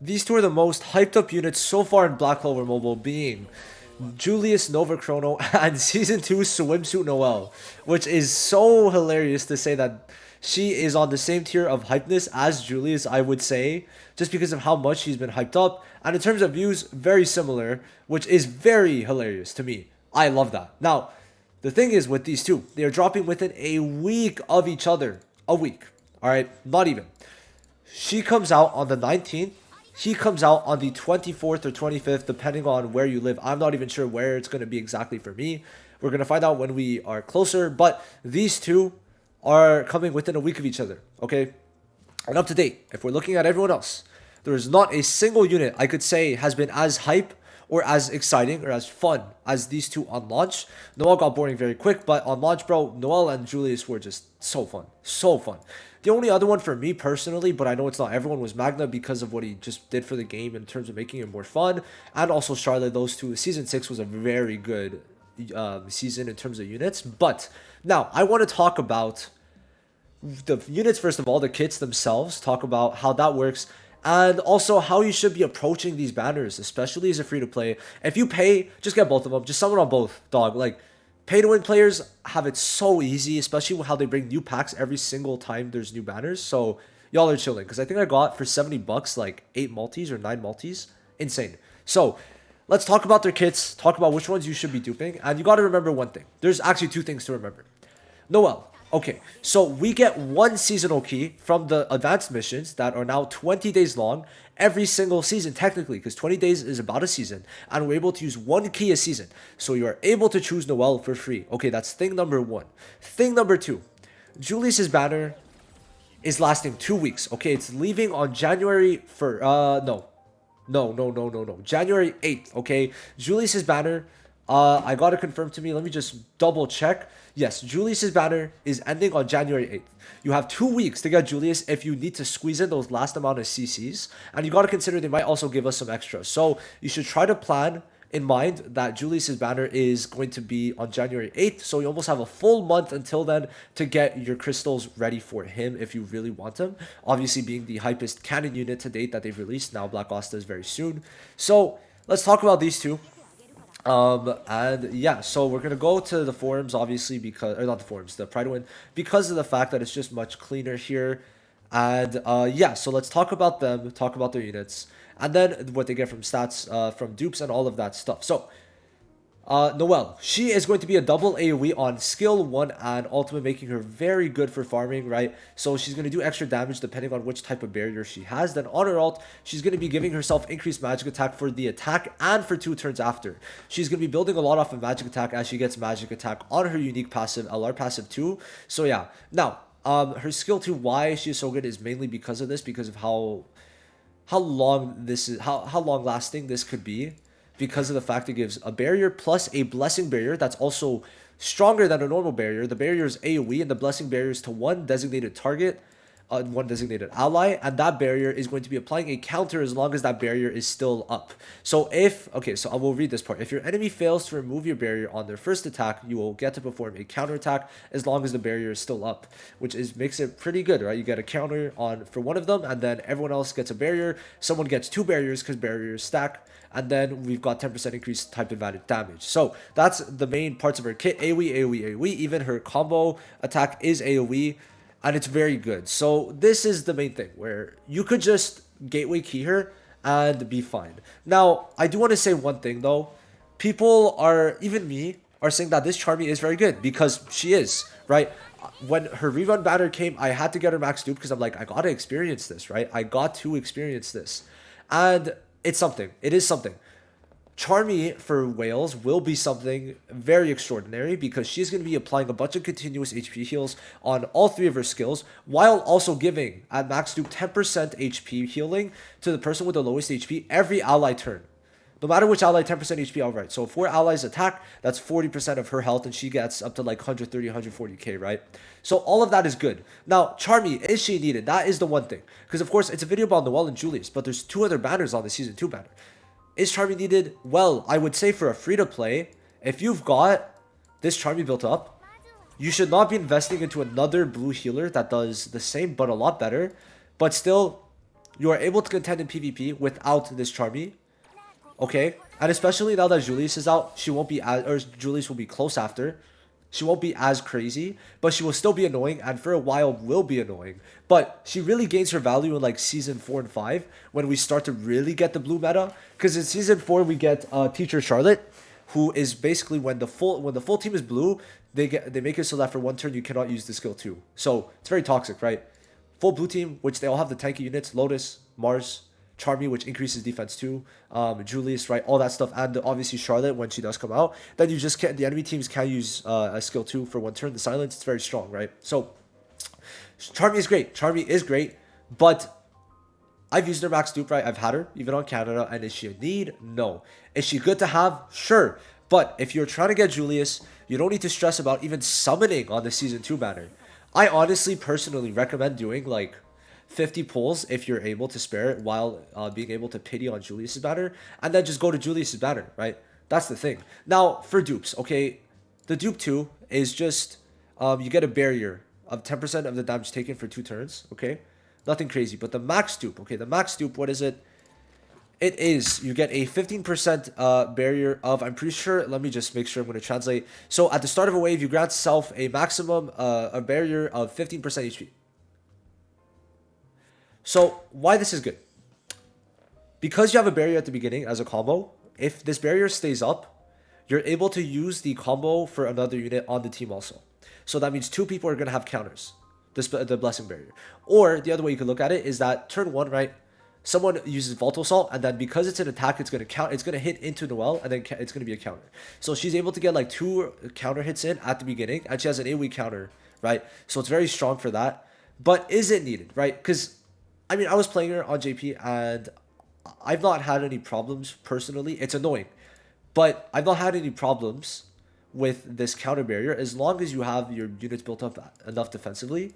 these two are the most hyped up units so far in Black Clover Mobile, being Julius Nova Chrono and Season 2 Swimsuit Noelle, which is so hilarious to say that she is on the same tier of hypeness as Julius, I would say, just because of how much she's been hyped up. And in terms of views, very similar, which is very hilarious to me. I love that. Now, the thing is with these two, they are dropping within a week of each other. A week. Alright? Not even. She comes out on the 19th. He comes out on the 24th or 25th, depending on where you live. I'm not even sure where it's going to be exactly for me. We're going to find out when we are closer. But these two are coming within a week of each other. Okay? And up to date, if we're looking at everyone else, there is not a single unit I could say has been as hype or as exciting or as fun as these two on launch. Noelle got boring very quick, but on launch, bro, Noelle and Julius were just so fun. So fun. The only other one for me personally, but I know it's not everyone, was Magna because of what he just did for the game in terms of making it more fun. And also Charlotte, those two. Season 6 was a very good season in terms of units. But now, I want to talk about the units first of all, the kits themselves, talk about how that works, and also how you should be approaching these banners, especially as a free-to-play. If you pay, just get both of them. Just summon on both, dog. Like, pay-to-win players have it so easy, especially with how they bring new packs every single time there's new banners. So, y'all are chilling. Because I think I got, for 70 bucks, like 8 multis or 9 multis. Insane. So, let's talk about their kits, talk about which ones you should be duping. And you got to remember one thing. There's actually two things to remember. Noelle. Okay, so we get one seasonal key from the advanced missions that are now 20 days long every single season, technically, because 20 days is about a season, and we're able to use one key a season. So you are able to choose Noelle for free. Okay, that's thing number one. Thing number two, Julius's banner is lasting 2 weeks. Okay, it's leaving on January for no. January 8th, okay? Julius's banner, I got to confirm to me. Let me just double check. Yes, Julius's banner is ending on January 8th. You have 2 weeks to get Julius if you need to squeeze in those last amount of CCs. And you got to consider they might also give us some extra. So you should try to plan in mind that Julius's banner is going to be on January 8th. So you almost have a full month until then to get your crystals ready for him if you really want him. Obviously being the hypest canon unit to date that they've released. Now Black Asta is very soon. So let's talk about these two. And yeah, so we're gonna go to the forums, obviously, because, or not the forums, the Pride Win, because of the fact that it's just much cleaner here. And yeah, so let's talk about them, talk about their units, and then what they get from stats, from dupes and all of that stuff. So Noelle, she is going to be a double AoE on skill 1 and ultimate, making her very good for farming, right? So she's going to do extra damage depending on which type of barrier she has. Then on her ult, she's going to be giving herself increased magic attack for the attack and for 2 turns after. She's going to be building a lot off of magic attack as she gets magic attack on her unique passive, LR passive 2. So yeah, now her skill 2, why she is so good is mainly because of this, because of how long this is, how long lasting this could be, because of the fact it gives a barrier plus a blessing barrier that's also stronger than a normal barrier. The barrier is AoE and the blessing barrier is to one designated target, one designated ally, and that barrier is going to be applying a counter as long as that barrier is still up. So if, okay, so I will read this part. If your enemy fails to remove your barrier on their first attack, you will get to perform a counter attack as long as the barrier is still up, which makes it pretty good, right? You get a counter on for one of them, and then everyone else gets a barrier. Someone gets 2 barriers because barriers stack. And then we've got 10% increased type advantage damage. So that's the main parts of her kit. AoE, AoE, AoE. Even her combo attack is AoE. And it's very good. So this is the main thing where you could just gateway key her and be fine. Now, I do want to say one thing though. People are, even me, are saying that this Charmy is very good because she is, right? When her rerun banner came, I had to get her max dupe because I'm like, I got to experience this, right? I got to experience this. And it's something. It is something. Charmy for Wales will be something very extraordinary because she's going to be applying a bunch of continuous HP heals on all 3 of her skills while also giving at max dupe 10% HP healing to the person with the lowest HP every ally turn. No matter which ally, 10% HP outright. So if 4 allies attack, that's 40% of her health and she gets up to like 130, 140k, right? So all of that is good. Now, Charmy, is she needed? That is the one thing. Because of course, it's a video about Noelle and Julius, but there's 2 other banners on the Season 2 banner. Is Charmy needed? Well, I would say for a free-to-play, if you've got this Charmy built up, you should not be investing into another blue healer that does the same but a lot better, but still you are able to contend in PvP without this Charmy. Okay, and especially now that Julius is out, she won't be as, or Julius will be close after. She won't be as crazy, but she will still be annoying, and for a while will be annoying. But she really gains her value in like season 4 and 5 when we start to really get the blue meta. Because in season 4 we get Teacher Charlotte, who is basically when the full team is blue, they make it so that for one turn you cannot use the skill 2. So it's very toxic, right? Full blue team, which they all have the tanky units: Lotus, Mars, Charmy, which increases defense too, Julius, right, all that stuff, and obviously Charlotte when she does come out. Then you just can't. The enemy teams can use a skill 2 for one turn. The silence, it's very strong, right? So Charmy is great. Charmy is great, but I've used her max dupe, right? I've had her even on Canada, and is she a need? No. Is she good to have? Sure. But if you're trying to get Julius, you don't need to stress about even summoning on the season 2 banner. I honestly, personally recommend doing like 50 pulls if you're able to spare it while being able to pity on Julius's banner, and then just go to Julius's banner, right? That's the thing. Now, for dupes, okay, the dupe 2 is just, you get a barrier of 10% of the damage taken for 2 turns, okay? Nothing crazy, but the max dupe, okay, the max dupe, what is it? It is, you get a 15% barrier of, I'm pretty sure, let me just make sure I'm going to translate. So at the start of a wave, you grant self a maximum, a barrier of 15% HP. So why this is good? Because you have a barrier at the beginning as a combo, if this barrier stays up, you're able to use the combo for another unit on the team also. So that means 2 people are going to have counters, the blessing barrier. Or the other way you could look at it is that turn 1, right? Someone uses Vault Assault, and then because it's an attack, it's going to hit into Noelle, and then it's going to be a counter. So she's able to get like 2 counter hits in at the beginning, and she has an AoE counter, right? So it's very strong for that. But is it needed, right? Because I mean, I was playing her on JP, and I've not had any problems personally. It's annoying, but I've not had any problems with this counter barrier as long as you have your units built up enough defensively.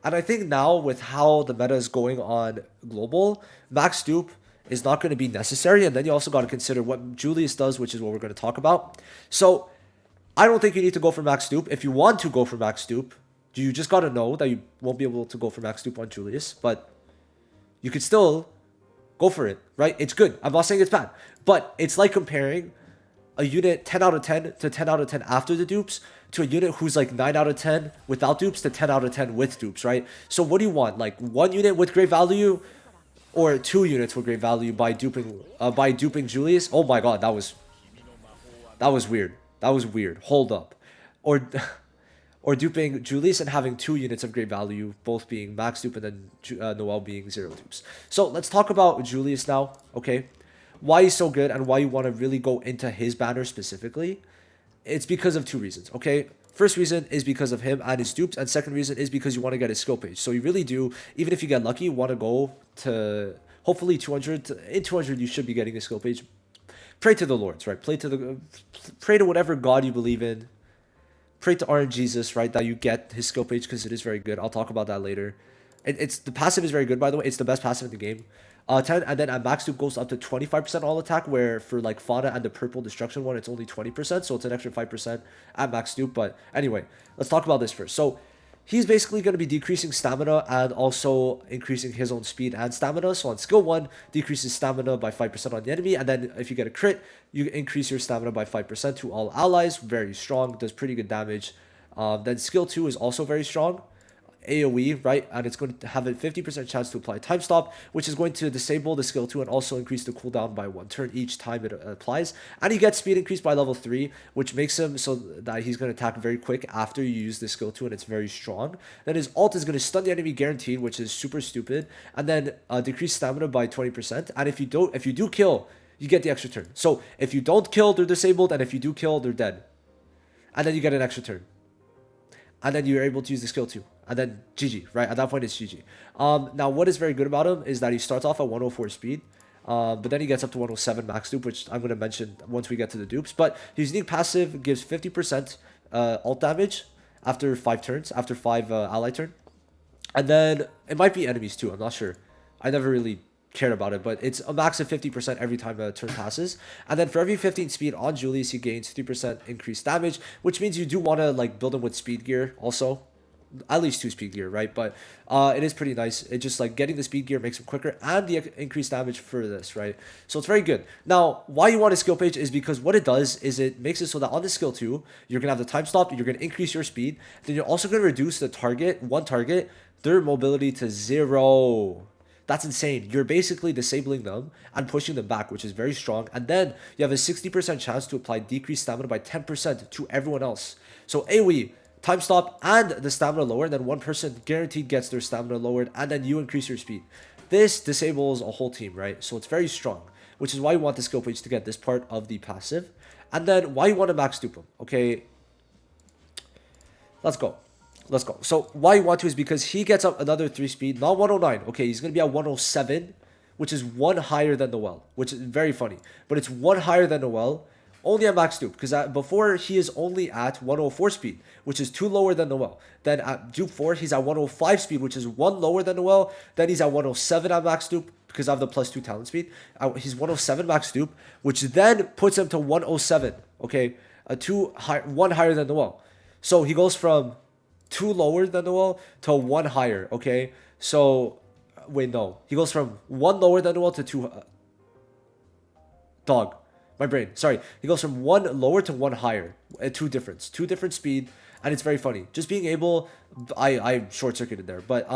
And I think now with how the meta is going on global, max dupe is not going to be necessary. And then you also got to consider what Julius does, which is what we're going to talk about. So I don't think you need to go for max dupe. If you want to go for max dupe, you just got to know that you won't be able to go for max dupe on Julius, but you could still go for it, right? It's good. I'm not saying it's bad, but it's like comparing a unit 10 out of 10 to 10 out of 10 after the dupes to a unit who's like 9 out of 10 without dupes to 10 out of 10 with dupes, right? So what do you want? Like 1 unit with great value or 2 units with great value by duping Julius? Oh my god, that was weird. That was weird. Hold up. Or duping Julius and having 2 units of great value, both being max dupe and then Noelle being 0 dupes. So let's talk about Julius now, okay? Why he's so good and why you want to really go into his banner specifically. It's because of 2 reasons, okay? First reason is because of him and his dupes, and second reason is because you want to get his skill page. So you really do, even if you get lucky, want to go to hopefully 200. In 200, you should be getting a skill page. Pray to the Lords, right? Pray to whatever God you believe in. Pray to RNGesus, right, that you get his skill page because it is very good. I'll talk about that later. It's the passive is very good, by the way. It's the best passive in the game. 10, and then at max dupe goes up to 25% all attack, where for like Fauna and the purple destruction one, it's only 20%, so it's an extra 5% at max dupe. But anyway, let's talk about this first. So he's basically going to be decreasing stamina and also increasing his own speed and stamina. So on skill 1, decreases stamina by 5% on the enemy, and then if you get a crit, you increase your stamina by 5% to all allies. Very strong, does pretty good damage. Then skill 2 is also very strong. AoE, right? And it's going to have a 50% chance to apply time stop, which is going to disable the skill 2 and also increase the cooldown by 1 turn each time it applies. And he gets speed increased by level 3, which makes him so that he's going to attack very quick after you use the skill 2, and it's very strong. Then his ult is going to stun the enemy guaranteed, which is super stupid, and then decrease stamina by 20%. And if you do kill, you get the extra turn. So if you don't kill, they're disabled, and if you do kill, they're dead. And then you get an extra turn. And then you're able to use the skill 2. And then GG, right? At that point, it's GG. Now, what is very good about him is that he starts off at 104 speed. But then he gets up to 107 max dupe, which I'm going to mention once we get to the dupes. But his unique passive gives 50% ult damage after 5 turns, after 5 ally turn. And then it might be enemies too. I'm not sure. I never really cared about it, but it's a max of 50% every time a turn passes. And then for every 15 speed on Julius, he gains 3% increased damage, which means you do want to like build him with speed gear also. at least 2 speed gear, right? But it is pretty nice. It just like getting the speed gear makes him quicker and the increased damage for this, right? So it's very good. Now, why you want a skill page is because what it does is it makes it so that on the skill 2, you're going to have the time stop, you're going to increase your speed, then you're also going to reduce the one target, their mobility to 0. That's insane. You're basically disabling them and pushing them back, which is very strong. And then you have a 60% chance to apply decreased stamina by 10% to everyone else. So AoE, time stop, and the stamina lowered, then one person guaranteed gets their stamina lowered, and then you increase your speed. This disables a whole team, right? So it's very strong, which is why you want the skill page to get this part of the passive. And then why you want to max dupe him, okay? Let's go. Let's go. So why you want to is because he gets up another 3 speed, not 109. Okay, he's going to be at 107, which is 1 higher than Noelle, which is very funny. But it's 1 higher than Noelle, only at max dupe, because before he is only at 104 speed, which is 2 lower than Noelle. Then at dupe 4, he's at 105 speed, which is 1 lower than Noelle. Then he's at 107 at max dupe, because I have the +2 talent speed. He's 107 max dupe, which then puts him to 107, okay? 1 higher than Noelle. So he goes from 2 lower than Noelle to 1 higher, okay? So, wait, no. He goes from 1 lower than Noelle to 2... dog. My brain. Sorry. He goes from 1 lower to 1 higher. 2 difference. 2 different speed, and it's very funny. Just being able... I short-circuited there, but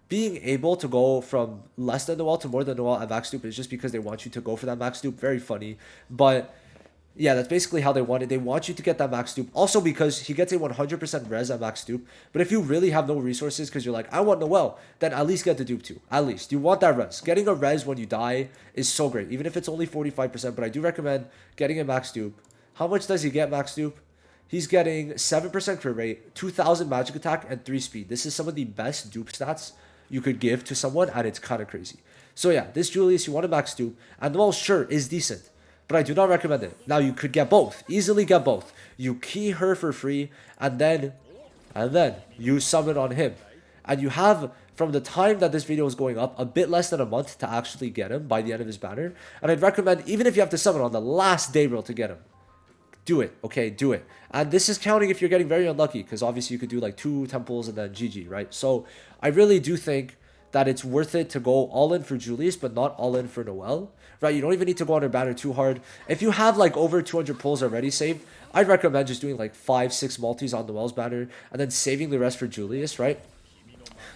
being able to go from less than Noelle to more than Noelle at max dupe is just because they want you to go for that max dupe. Very funny. But... yeah, that's basically how they want it. They want you to get that max dupe. Also because he gets a 100% res at max dupe. But if you really have no resources because you're like, I want Noelle, then at least get the dupe too. At least. You want that res. Getting a res when you die is so great. Even if it's only 45%. But I do recommend getting a max dupe. How much does he get max dupe? He's getting 7% crit rate, 2,000 magic attack, and 3 speed. This is some of the best dupe stats you could give to someone, and it's kind of crazy. So yeah, this Julius, you want a max dupe. And Noelle, sure, is decent. But I do not recommend it. Now, you could get both. Easily get both. You key her for free, and then you summon on him. And you have, from the time that this video is going up, a bit less than a month to actually get him by the end of his banner. And I'd recommend, even if you have to summon on the last day reel to get him, do it, okay? Do it. And this is counting if you're getting very unlucky, because obviously you could do like 2 temples and then GG, right? So I really do think that it's worth it to go all in for Julius, but not all in for Noelle, right? You don't even need to go on her banner too hard. If you have like over 200 pulls already saved, I'd recommend just doing like 5-6 multis on Noelle's banner and then saving the rest for Julius, right?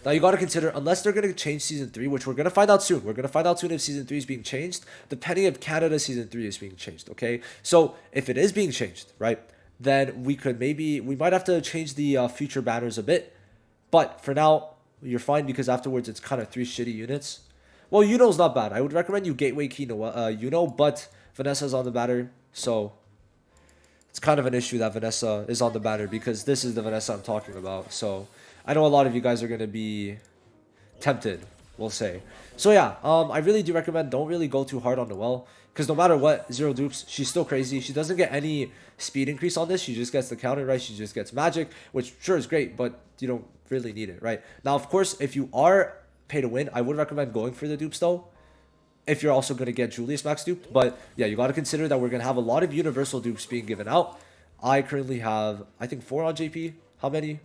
Now you got to consider, unless they're going to change Season 3, which we're going to find out soon. We're going to find out soon if Season 3 is being changed, depending if Canada Season 3 is being changed, okay? So if it is being changed, right, then we might have to change the future banners a bit. But for now, you're fine because afterwards it's kind of 3 shitty units. Well, Yuno's not bad. I would recommend you gateway key Yuno, but Vanessa's on the banner, so it's kind of an issue that Vanessa is on the banner because this is the Vanessa I'm talking about. So I know a lot of you guys are going to be tempted, we'll say. So yeah, I really do recommend don't really go too hard on Noelle because no matter what, 0 dupes, she's still crazy. She doesn't get any speed increase on this. She just gets the counter, right? She just gets magic, which sure is great, but you don't really need it, right? Now, of course, if you are pay to win, I would recommend going for the dupes though, if you're also going to get Julius max dupe. But yeah, you got to consider that we're going to have a lot of universal dupes being given out. I currently have, I think, 4 on JP. How many?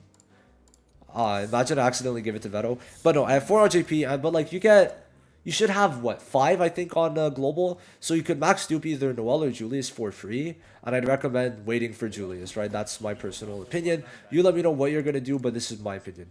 Imagine I accidentally give it to Veto. But no, I have 4 on JP, but like you should have what, 5 I think on global, so you could max dupe either Noelle or Julius for free, and I'd recommend waiting for Julius, right? That's my personal opinion. You let me know what you're gonna do, but this is my opinion.